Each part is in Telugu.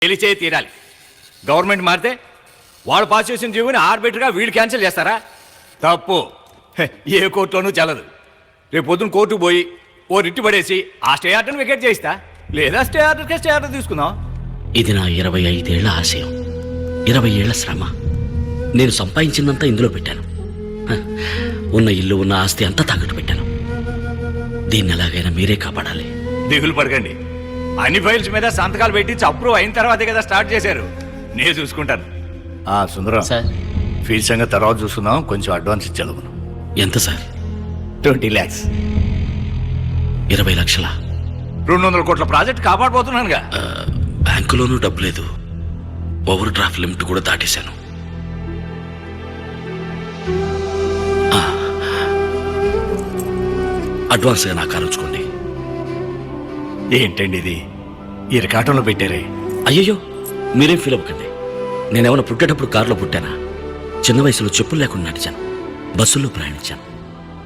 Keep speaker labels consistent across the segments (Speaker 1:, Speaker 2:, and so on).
Speaker 1: గెలిచే తీరాలి. గవర్నమెంట్ మారితే వాళ్ళు పాస్ చేసిన జీవోని ఆర్బిటర్గా వీళ్ళు క్యాన్సిల్ చేస్తారా? తప్పు. ఏ కోర్టులోనూ చెల్లదు. రేపు పొద్దున్న కోర్టుకు పోయి ఓ రిట్టి పడేసి ఆ స్టే ఆర్డర్ని వికెట్ చేయిస్తా, లేదా స్టే ఆర్డర్ తీసుకుందాం.
Speaker 2: ఇది నా 25 ఏళ్ల ఆశయం, 20 ఏళ్ల శ్రమ. నేను సంపాదించిందంతా ఇందులో పెట్టాను. ఉన్న ఇల్లు ఉన్న ఆస్తి అంతా తాకట్టు పెట్టాను. దీన్ని ఎలాగైనా మీరే కాపాడాలి.
Speaker 1: దిగులు పడకండి. అన్ని ఫైల్స్ మీద సంతకాలు పెట్టి అప్రూవ్ అయిన తర్వాతే కదా స్టార్ట్ చేశారు. నేను చూసుకుంటాను. సుందరం
Speaker 2: సార్,
Speaker 1: ఫీజు సంగతి తర్వాత చూసుకుందాం. కొంచెం అడ్వాన్స్ ఇచ్చాను.
Speaker 2: ఎంత సార్?
Speaker 1: 20 lakhs.
Speaker 2: 20 లక్షల?
Speaker 1: 200 కోట్ల ప్రాజెక్ట్ కాపాడబోతున్నానుగా.
Speaker 2: బ్యాంకులోనూ డబ్బు లేదు. ఓవర్ డ్రాఫ్ట్ లిమిట్ కూడా దాటేశాను. అడ్వాన్స్గా నాకు ఆలోచుకోండి.
Speaker 1: ఏంటండి ఇది ఇరకాటంలో పెట్టారే?
Speaker 2: అయ్యయ్యో, మీరేం ఫీల్ అవ్వకండి. నేనేమైనా పుట్టేటప్పుడు కారులో పుట్టానా? చిన్న వయసులో చెప్పులు లేకుండా నడిచాను, బస్సుల్లో ప్రయాణించాను.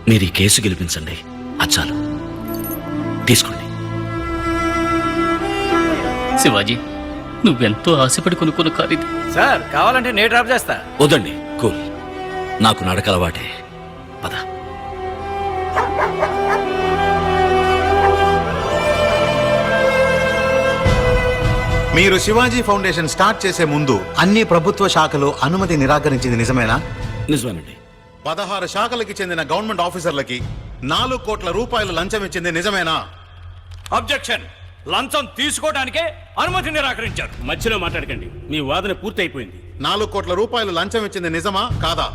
Speaker 2: మీరు ఈ కేసు గెలిపించండి, అచ్చాలు తీసుకోండి.
Speaker 3: శివాజీ, నువ్వెంతో ఆశపడి కొనుక్కున్న కారు ఇది.
Speaker 1: సార్ కావాలంటే నేను డ్రాప్ చేస్తా.
Speaker 2: వద్దండి, కూల్. నాకు నడక అలవాటే. పద.
Speaker 4: మీరు శివాజీ ఫౌండేషన్ స్టార్ట్ చేసే ముందు అన్ని ప్రభుత్వ శాఖలు అనుమతి నిరాకరించింది నిజమేనా?
Speaker 2: నిజమేనండి.
Speaker 4: 16 శాఖలకి చెందిన గవర్నమెంట్ ఆఫీసర్లకి 4 కోట్ల రూపాయలు లంచం ఇచ్చింది నిజమేనా?
Speaker 1: అబ్జెక్షన్. లంచం తీసుకోవడానికే అనుమతి నిరాకరించారు.
Speaker 5: మధ్యలో మాట్లాడకండి, మీ వాదన పూర్తి అయిపోయింది.
Speaker 4: 4 కోట్ల రూపాయలు లంచం ఇచ్చింది నిజమా కాదా?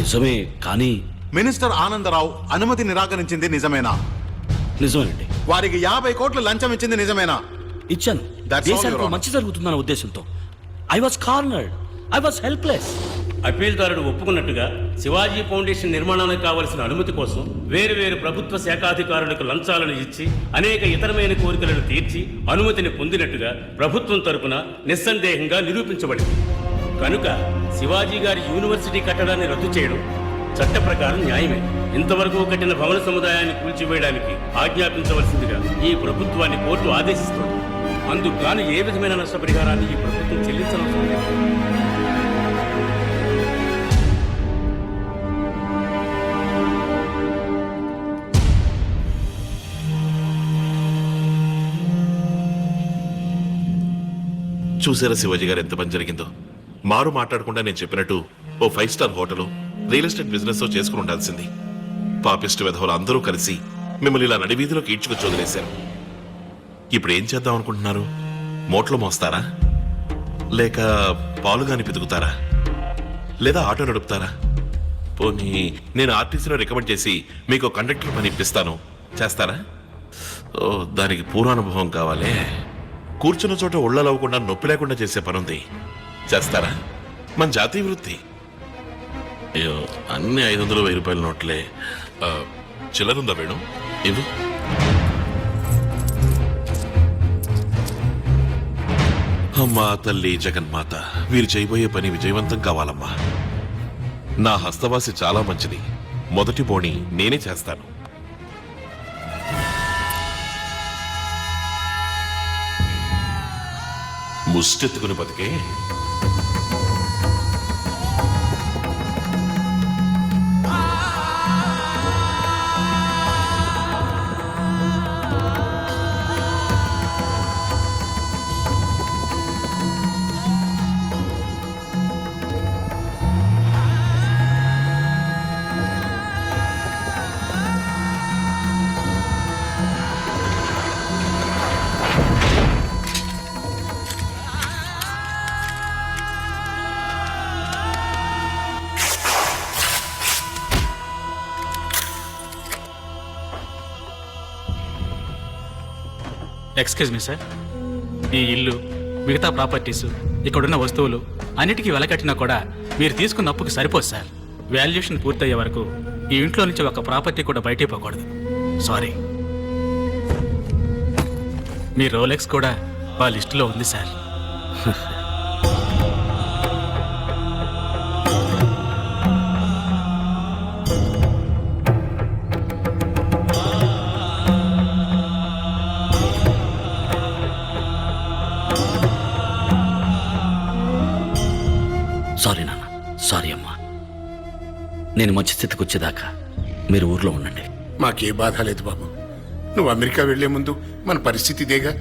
Speaker 2: నిజమే, కానీ
Speaker 4: మినిస్టర్ ఆనందరావు అనుమతి నిరాకరించింది నిజమేనా?
Speaker 2: నిజమేనండి.
Speaker 4: వారికి 50 కోట్లు లంచం ఇచ్చింది నిజమేనా?
Speaker 2: ఇచ్చాను.
Speaker 4: That's all, Your
Speaker 2: దేశానికి
Speaker 4: Honor.
Speaker 2: మంచి జరుగుతుందన్న ఉద్దేశంతో. I was cornered, I was helpless.
Speaker 5: అప్పీల్దారుడు ఒప్పుకున్నట్టుగా శివాజీ ఫౌండేషన్ నిర్మాణానికి కావలసిన అనుమతి కోసం వేరు ప్రభుత్వ శాఖాధికారులకు లంచాలను ఇచ్చి అనేక ఇతరమైన కోరికలను తీర్చి అనుమతిని పొందినట్టుగా ప్రభుత్వం తరపున నిస్సందేహంగా నిరూపించబడింది. కనుక శివాజీ గారి యూనివర్సిటీ కట్టడాన్ని రద్దు చేయడం చట్ట ప్రకారం న్యాయమే. ఇంతవరకు కట్టిన భవన సముదాయాన్ని కూల్చివేయడానికి ఆజ్ఞాపించవలసిందిగా ఈ ప్రభుత్వాన్ని కోర్టు ఆదేశిస్తోంది. అందుకు గాను ఏ విధమైన నష్టపరిహారాన్ని ఈ ప్రభుత్వం చెల్లించనవసరం లేదు.
Speaker 6: చూసారా శివాజీ గారు ఎంత పని జరిగిందో? మారు మాట్లాడకుండా నేను చెప్పినట్టు ఓ 5 star hotel, real estate business చేసుకుని ఉండాల్సింది. పాపిస్ట్ విధవులు అందరూ కలిసి మిమ్మల్ని ఇలా నడివీధిలోకి ఈడ్చుకొచ్చి వదిలేశారు. ఇప్పుడు ఏం చేద్దాం అనుకుంటున్నారు? మోట్లో మోస్తారా, లేక పాలుగాని పితుకుతారా, లేదా ఆటో నడుపుతారా? పోనీ నేను ఆర్టీసీలో రికమెండ్ చేసి మీకు కండక్టర్ పని ఇప్పిస్తాను, చేస్తారా? ఓ, దానికి పూర్వానుభవం కావాలే. కూర్చున్న చోట ఒళ్ళలవ్వకుండా నొప్పి లేకుండా చేసే పనుంది, చేస్తారా? మన జాతీయ వృత్తి. అయ్యో, అన్ని 500, 1000 రూపాయల నోట్లే. చిల్లరుందా వేణు? ఇవ్వు. అమ్మా తల్లి జగన్మాత, వీరు చేయబోయే పని విజయవంతం కావాలమ్మా. నా హస్తవాసి చాలా మంచిది. మొదటి బోణి నేనే చేస్తాను. ముష్టెత్తుకుని బతికే
Speaker 7: ఎక్స్క్యూజ్ మీ సార్, ఈ ఇల్లు, మిగతా ప్రాపర్టీస్, ఇక్కడున్న వస్తువులు అన్నిటికీ వెలకట్టినా కూడా మీరు తీసుకున్న అప్పుకి సరిపోదు సార్. వాల్యుయేషన్ పూర్తయ్యే వరకు ఈ ఇంట్లో నుంచి ఒక ప్రాపర్టీ కూడా బయటే పోకూడదు. సారీ. మీ రోలెక్స్ కూడా ఆ లిస్టులో ఉంది సార్.
Speaker 2: సారీ నాన్న, సారీ అమ్మా. నేను మంచి స్థితికి వచ్చేదాకా మీరు ఊర్లో ఉండండి.
Speaker 8: మాకే బాధ లేదు బాబు. నువ్వు అమెరికా వెళ్లే ముందు మన పరిస్థితి ఇదేగా.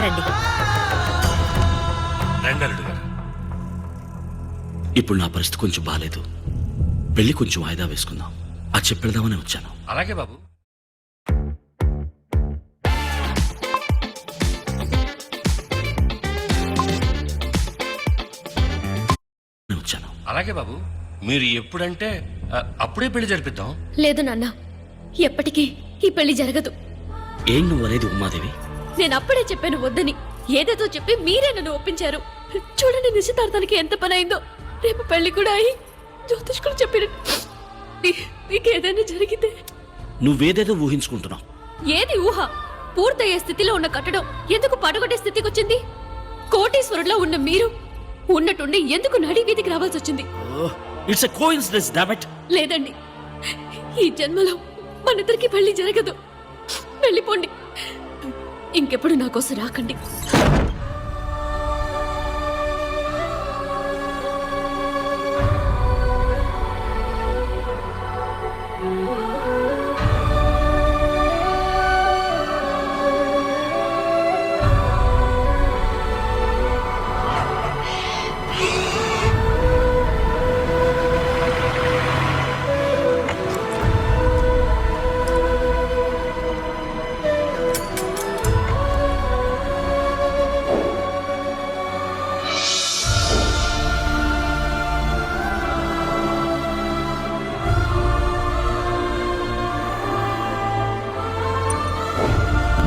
Speaker 9: రండి.
Speaker 6: రెండల్లుడు గారు.
Speaker 2: ఇప్పుడు నా పరిస్థితి కొంచెం బాగాలేదు. పెళ్లి కొంచెం వాయిదా వేసుకుందాం. అది చెప్పెళ్దామని వచ్చాను.
Speaker 1: అలాగే బాబు.
Speaker 2: వచ్చాను.
Speaker 10: అలాగే బాబు, మీరు ఎప్పుడంటే అప్పుడే పెళ్లి జరిపిద్దాం.
Speaker 9: లేదు నాన్న, ఎప్పటికీ ఈ పెళ్లి జరగదు.
Speaker 2: ఏం నువ్వు అనేది ఉమాదేవి?
Speaker 9: నేను అప్పుడే చెప్పాను వద్దని. ఏదేదో చెప్పి మీరే నన్ను ఒప్పించారు. చూడండి నిశ్చితార్థానికి ఎంత పని అయిందో. రేపు పెళ్లి కూడా అయి జ్యోతిష్కులు చెప్పినట్టు మీకేదైనా జరిగితే.
Speaker 2: నువ్వేదేదో ఊహించుకుంటున్నావు.
Speaker 9: ఏది ఊహ? పూర్తయ్యే స్థితిలో ఉన్న కట్టడం ఎందుకు పడగొట్టే స్థితికి వచ్చింది? కోటీశ్వరుడిలో ఉన్న మీరు ఉన్నట్టుండి ఎందుకు నడి వీధికి రావాల్సి వచ్చింది?
Speaker 2: It's a coincidence damn it.
Speaker 9: లేదండి, ఈ జన్మలో మనిద్దరికి పెళ్లి జరగదు. వెళ్ళిపోండి, ఇంకెప్పుడు నా కోసం రాకండి.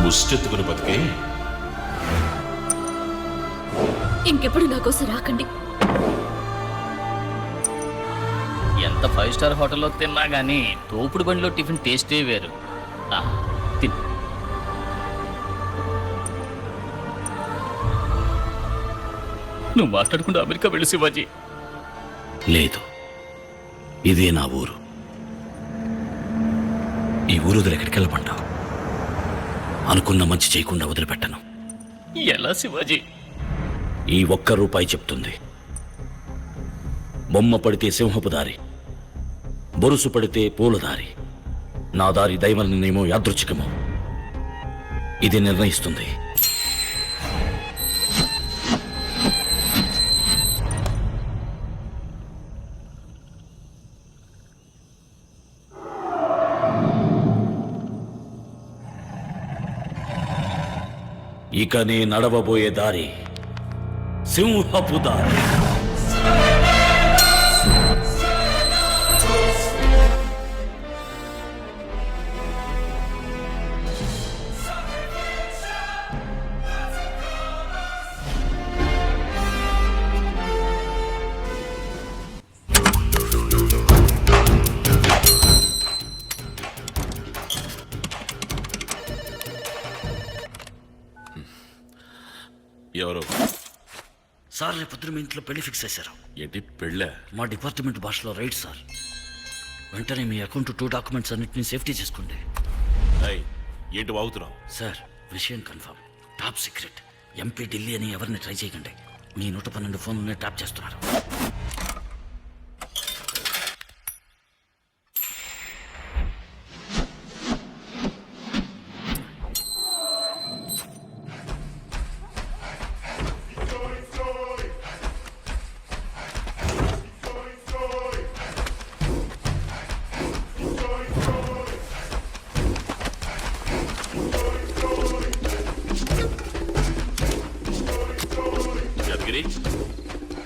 Speaker 6: ముష్టెత్తుకుని బతికే
Speaker 9: ఇంకెప్పుడు నా కోసం రాకండి.
Speaker 3: ఎంత 5 స్టార్ హోటల్లో తిన్నా గానీ తోపుడు బండిలో టిఫిన్ టేస్టే వేరు. తిను. నువ్వు మాట్లాడకుండా అమెరికా వెళ్ళి శివాజీ.
Speaker 2: లేదు, ఇదే నా ఊరు. ఈ ఊరు వదిలి ఎక్కడికి వెళ్ళమంటావు? అనుకున్న మంచి చేయకుండా వదిలిపెట్టను.
Speaker 3: ఎలా శివాజీ?
Speaker 2: ఈ ₹1 చెప్తుంది. బొమ్మ పడితే సింహపు దారి, బొరుసు పడితే పూలదారి. నా దారి దైవ నిర్ణయమో యాదృచ్ఛికమో ఇది నిర్ణయిస్తుంది. ఇక నే నడవబోయే దారి సింహపు దారి.
Speaker 6: ఎవరు
Speaker 2: సార్, రేపొద్దున మీ ఇంట్లో పెళ్లి ఫిక్స్ చేశారు.
Speaker 6: ఏంటి పెళ్ళ?
Speaker 2: మా డిపార్ట్మెంట్ భాషలో రైట్ సార్. వెంటనే మీ అకౌంట్ 2 డాక్యుమెంట్స్ అన్నిటిని సేఫ్టీ చేసుకోండి.
Speaker 6: ఏంటి వాగుతున్నావు?
Speaker 2: సార్, విషయం confirm, top secret. MP Delhi అని ఎవరిని ట్రై చేయకండి. మీ 112 ఫోన్లనే ట్యాప్ చేస్తున్నారు.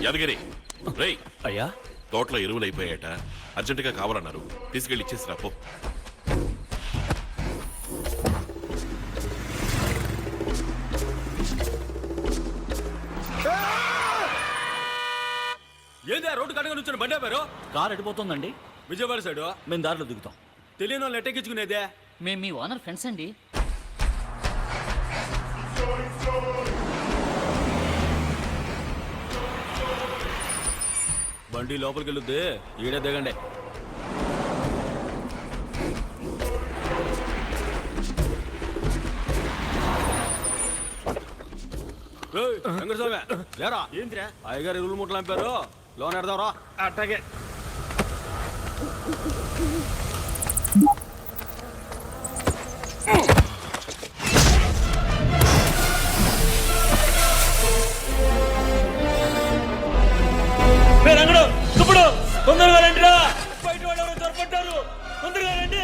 Speaker 6: యాదగిరి, రేయ్,
Speaker 7: అయ్యా,
Speaker 6: తోటలో ఎరువులు అయిపోయాట, అర్జెంటుగా కావాలన్నారు. తీసుకెళ్ళి ఇచ్చేసి రాపో.
Speaker 1: కూర్చొని బండి ఆపారు?
Speaker 2: కారు ఎడిపోతుందండి.
Speaker 1: విజయవాడ సైడు
Speaker 2: మేము దారిలో దిగుతాం.
Speaker 1: తెలియని వాళ్ళు ఎట్టెక్కించుకునేదే.
Speaker 3: మేము మీ ఓనర్ ఫ్రెండ్స్ అండి.
Speaker 1: బండి లోపలికి వెళ్ళొద్ది, ఈడే దిగండి. వెంకటస్వామి లేరా? ఏంద్రా అయ్యగారు ఇరువులు ముట్టలు అంపారు, లోన్ ఎడదాం రా. అట్టాగే. ఇప్పుడు తొందరగా రండి రా, బయట వాళ్ళు ఎవరో దొరకట్టారు, తొందరగా రండి.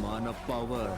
Speaker 1: మన పవర్